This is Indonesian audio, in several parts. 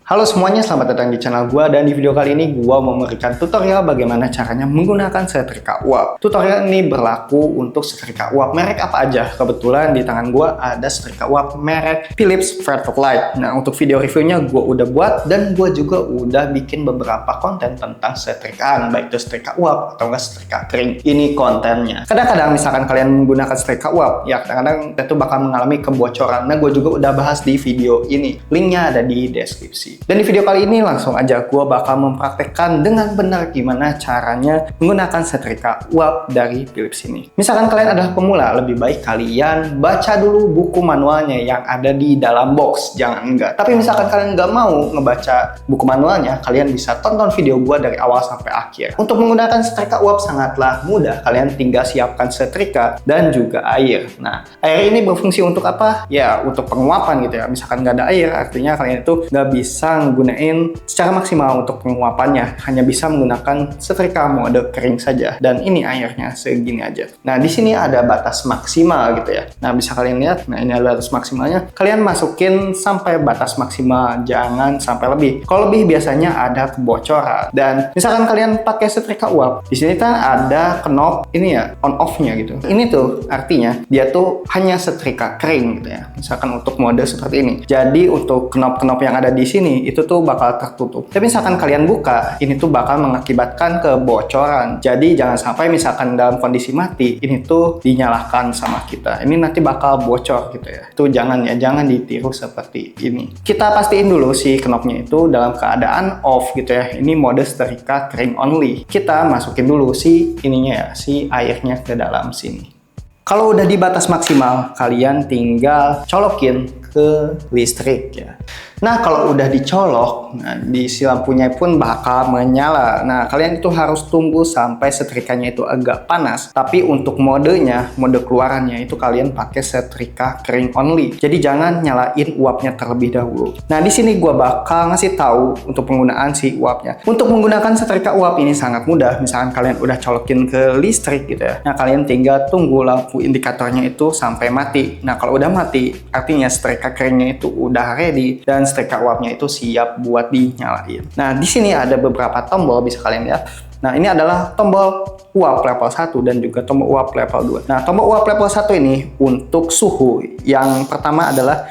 Halo semuanya, selamat datang di channel gua, dan di video kali ini gua mau memberikan tutorial bagaimana caranya menggunakan setrika uap. Tutorial ini berlaku untuk setrika uap merek apa aja. Kebetulan di tangan gua ada setrika uap merek Philips Vertilight. Nah, untuk video reviewnya gua udah buat, dan gua juga udah bikin beberapa konten tentang setrikaan, baik itu setrika uap atau enggak setrika kering. Ini kontennya. Kadang-kadang misalkan kalian menggunakan setrika uap, ya kadang-kadang itu bakal mengalami kebocoran. Nah, gua juga udah bahas di video ini. Linknya ada di deskripsi. Dan di video kali ini langsung aja gue bakal mempraktekkan dengan benar gimana caranya menggunakan setrika uap dari Philips ini. Misalkan kalian adalah pemula, lebih baik kalian baca dulu buku manualnya yang ada di dalam box, jangan enggak. Tapi misalkan kalian nggak mau ngebaca buku manualnya, kalian bisa tonton video gue dari awal sampai akhir. Untuk menggunakan setrika uap sangatlah mudah, kalian tinggal siapkan setrika dan juga air. Nah, air ini berfungsi untuk apa? Ya, untuk penguapan gitu ya. Misalkan nggak ada air, artinya kalian itu nggak bisa menggunakan secara maksimal untuk penguapannya, hanya bisa menggunakan setrika mode kering saja. Dan ini airnya segini aja. Nah, di sini ada batas maksimal gitu ya. Nah, bisa kalian lihat. Nah, ini ada batas maksimalnya. Kalian masukin sampai batas maksimal, jangan sampai lebih. Kalau lebih biasanya ada kebocoran. Dan misalkan kalian pakai setrika uap, di sini kan ada knob ini ya, on off-nya gitu. Ini tuh artinya dia tuh hanya setrika kering gitu ya. Misalkan untuk mode seperti ini. Jadi untuk knob-knob yang ada di sini itu tuh bakal tertutup. Tapi misalkan kalian buka, ini tuh bakal mengakibatkan kebocoran. Jadi jangan sampai misalkan dalam kondisi mati, ini tuh dinyalakan sama kita. Ini nanti bakal bocor gitu ya. Itu jangan ya, jangan ditiru seperti ini. Kita pastiin dulu si knobnya itu dalam keadaan off gitu ya. Ini mode setrika kering only. Kita masukin dulu si ininya ya, si airnya ke dalam sini. Kalau udah di batas maksimal, kalian tinggal colokin ke listrik ya. Nah, kalau udah dicolok, nah, di si lampunya pun bakal menyala. Nah, kalian itu harus tunggu sampai setrikanya itu agak panas. Tapi untuk modenya, mode keluarannya itu kalian pakai setrika kering only. Jadi jangan nyalain uapnya terlebih dahulu. Nah, di sini gua bakal ngasih tahu untuk penggunaan si uapnya. Untuk menggunakan setrika uap ini sangat mudah. Misalkan kalian udah colokin ke listrik gitu ya. Nah, kalian tinggal tunggu lampu indikatornya itu sampai mati. Nah, kalau udah mati, artinya setrika keringnya itu udah ready dan setrika uapnya itu siap buat dinyalain. Nah, di sini ada beberapa tombol, bisa kalian lihat. Nah, ini adalah tombol uap level 1 dan juga tombol uap level 2. Nah, tombol uap level 1 ini untuk suhu. Yang pertama adalah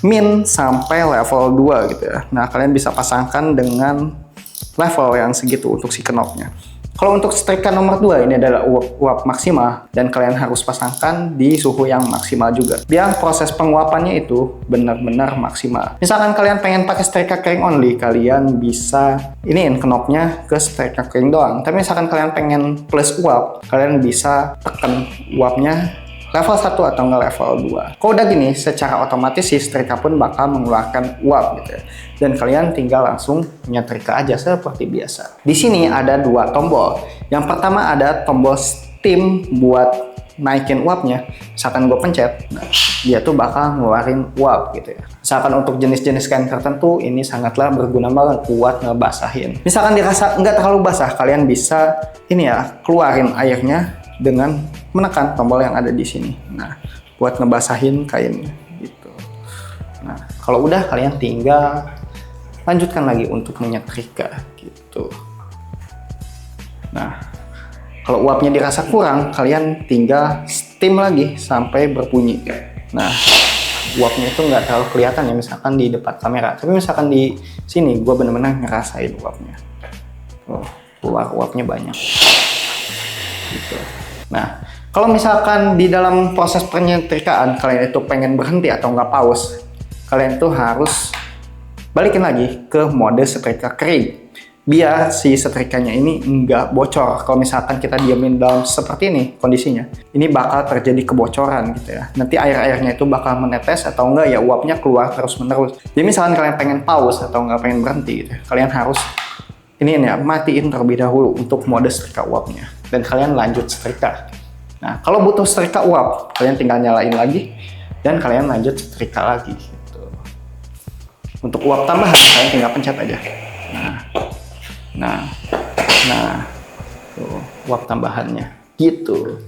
min sampai level 2 gitu ya. Nah, kalian bisa pasangkan dengan level yang segitu untuk si knobnya. Kalau untuk setrika nomor 2 ini adalah uap maksimal, dan kalian harus pasangkan di suhu yang maksimal juga biar proses penguapannya itu benar-benar maksimal. Misalkan kalian pengen pakai setrika kering only, kalian bisa iniin knobnya ke setrika kering doang. Tapi misalkan kalian pengen plus uap, kalian bisa tekan uapnya level 1 atau enggak level 2. Kalau udah gini, secara otomatis si setrika pun bakal mengeluarkan uap gitu ya. Dan kalian tinggal langsung nyetrika aja seperti biasa. Di sini ada dua tombol. Yang pertama ada tombol steam buat naikin uapnya. Misalkan gue pencet, nah, dia tuh bakal ngeluarin uap gitu ya. Misalkan untuk jenis-jenis kain tertentu, ini sangatlah berguna banget buat ngebasahin. Misalkan dirasa nggak terlalu basah, kalian bisa ini ya, keluarin airnya dengan menekan tombol yang ada di sini. Nah, buat ngebasahin kainnya gitu. Nah, kalau udah, kalian tinggal lanjutkan lagi untuk menyetrika gitu. Nah, kalau uapnya dirasa kurang, kalian tinggal steam lagi sampai berbunyi. Nah, uapnya itu nggak terlalu kelihatan ya, misalkan di depan kamera. Tapi misalkan di sini, gue bener-bener ngerasain uapnya. Oh, keluar uapnya banyak. Gitu. Nah, kalau misalkan di dalam proses penyetrikaan kalian itu pengen berhenti atau nggak pause, kalian itu harus balikin lagi ke mode setrika kering biar si setrikanya ini nggak bocor. Kalau misalkan kita diamin dalam seperti ini kondisinya, ini bakal terjadi kebocoran gitu ya. Nanti air-airnya itu bakal menetes atau enggak ya uapnya keluar terus-menerus. Jadi misalkan kalian pengen pause atau nggak pengen berhenti gitu, kalian harus ini ya, matiin terlebih dahulu untuk mode setrika uapnya, dan kalian lanjut setrika. Nah, kalau butuh setrika uap, kalian tinggal nyalain lagi dan kalian lanjut setrika lagi gitu. Untuk uap tambahan, kalian tinggal pencet aja. Nah, tuh uap tambahannya gitu.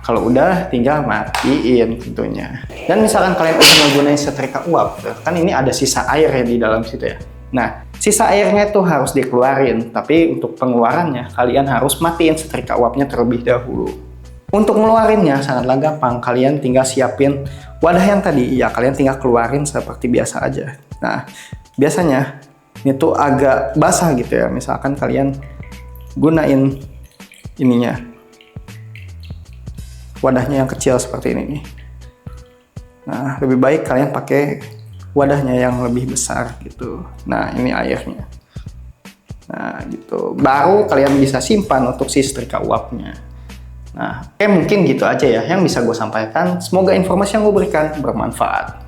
Kalau udah, tinggal matiin tentunya. Dan misalkan kalian udah menggunakan setrika uap, kan ini ada sisa air ya di dalam situ ya. Nah, sisa airnya itu harus dikeluarin, tapi untuk pengeluarannya kalian harus matiin setrika uapnya terlebih dahulu. Untuk ngeluarinnya sangatlah gampang, kalian tinggal siapin wadah yang tadi, ya kalian tinggal keluarin seperti biasa aja. Nah, biasanya ini tuh agak basah gitu ya, misalkan kalian gunain ininya, wadahnya yang kecil seperti ini nih. Nah, lebih baik kalian pakai wadahnya yang lebih besar gitu. Nah, ini airnya. Nah, gitu. Baru kalian bisa simpan untuk si setrika uapnya. Nah, mungkin gitu aja ya yang bisa gue sampaikan. Semoga informasi yang gue berikan bermanfaat.